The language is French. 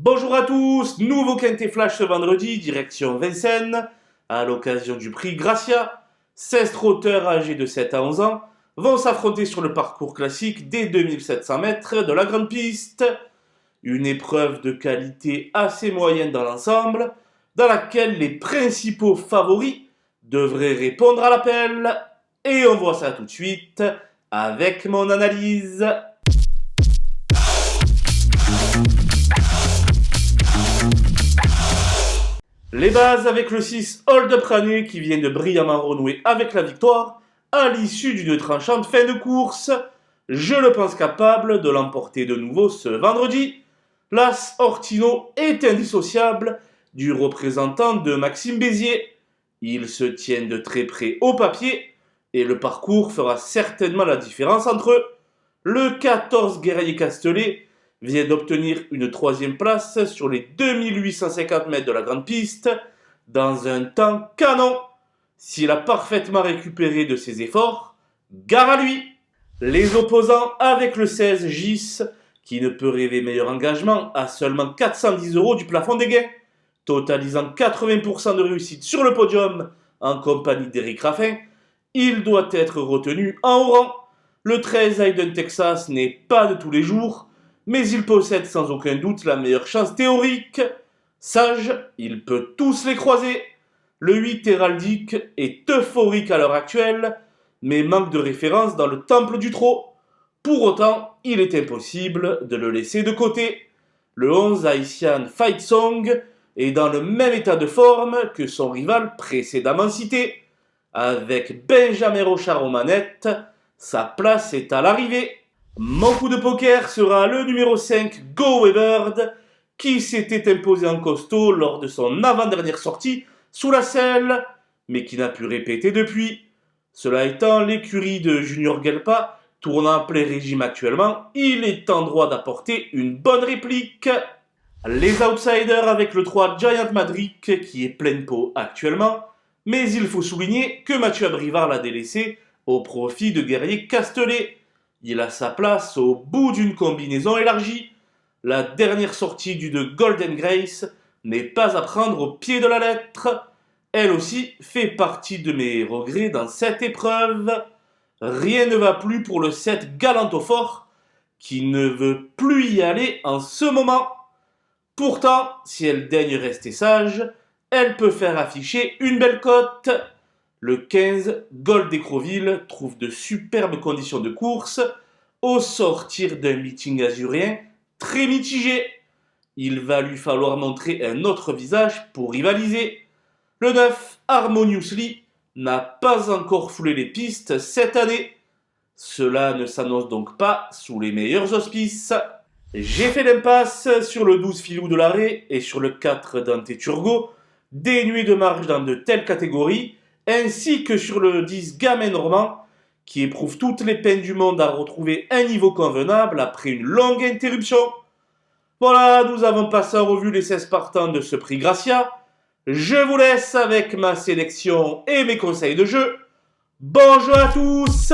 Bonjour à tous, nouveau Quintet Flash ce vendredi, direction Vincennes, à l'occasion du prix Gracia. 16 trotteurs âgés de 7 à 11 ans vont s'affronter sur le parcours classique des 2700 mètres de la grande piste. Une épreuve de qualité assez moyenne dans l'ensemble, dans laquelle les principaux favoris devraient répondre à l'appel. Et on voit ça tout de suite avec mon analyse. Les bases avec le 6 Hold Up Rane qui vient de brillamment renouer avec la victoire à l'issue d'une tranchante fin de course. Je le pense capable de l'emporter de nouveau ce vendredi. L'As Ortino est indissociable du représentant de Maxime Bézier. Ils se tiennent de très près au papier et le parcours fera certainement la différence entre eux. Le 14 Guerrier Castellet vient d'obtenir une troisième place sur les 2850 mètres de la grande piste dans un temps canon. S'il a parfaitement récupéré de ses efforts, gare à lui. Les opposants avec le 16 Gis, qui ne peut rêver meilleur engagement, à seulement 410 € du plafond des gains, totalisant 80% de réussite sur le podium en compagnie d'Éric Raffin, il doit être retenu en haut rang. Le 13 Hayden Texas n'est pas de tous les jours, mais il possède sans aucun doute la meilleure chance théorique. Sage, il peut tous les croiser. Le 8 Héraldique est euphorique à l'heure actuelle, mais manque de référence dans le temple du trot. Pour autant, il est impossible de le laisser de côté. Le 11 Haïtian Fight Song est dans le même état de forme que son rival précédemment cité. Avec Benjamin Rochard aux manettes, sa place est à l'arrivée. Mon coup de poker sera le numéro 5 Go Waybird, qui s'était imposé en costaud lors de son avant-dernière sortie sous la selle, mais qui n'a pu répéter depuis. Cela étant, l'écurie de Junior Gelpa tournant en plein régime actuellement, il est en droit d'apporter une bonne réplique. Les outsiders avec le 3 Giant Madrick qui est pleine peau actuellement, mais il faut souligner que Mathieu Abrivard l'a délaissé au profit de Guerrier Castellet. Il a sa place au bout d'une combinaison élargie. La dernière sortie du de Golden Grace n'est pas à prendre au pied de la lettre. Elle aussi fait partie de mes regrets dans cette épreuve. Rien ne va plus pour le 7 Galantofort qui ne veut plus y aller en ce moment. Pourtant, si elle daigne rester sage, elle peut faire afficher une belle cote. Le 15 Gold d'Écroville trouve de superbes conditions de course au sortir d'un meeting azuréen très mitigé. Il va lui falloir montrer un autre visage pour rivaliser. Le 9 Harmoniously n'a pas encore foulé les pistes cette année. Cela ne s'annonce donc pas sous les meilleurs auspices. J'ai fait l'impasse sur le 12 Filou de l'Arrêt et sur le 4 Dante Turgot, dénué de marge dans de telles catégories, ainsi que sur le 10 Gamin Normand, qui éprouve toutes les peines du monde à retrouver un niveau convenable après une longue interruption. Voilà, nous avons passé en revue les 16 partants de ce prix Gracia. Je vous laisse avec ma sélection et mes conseils de jeu. Bon jeu à tous!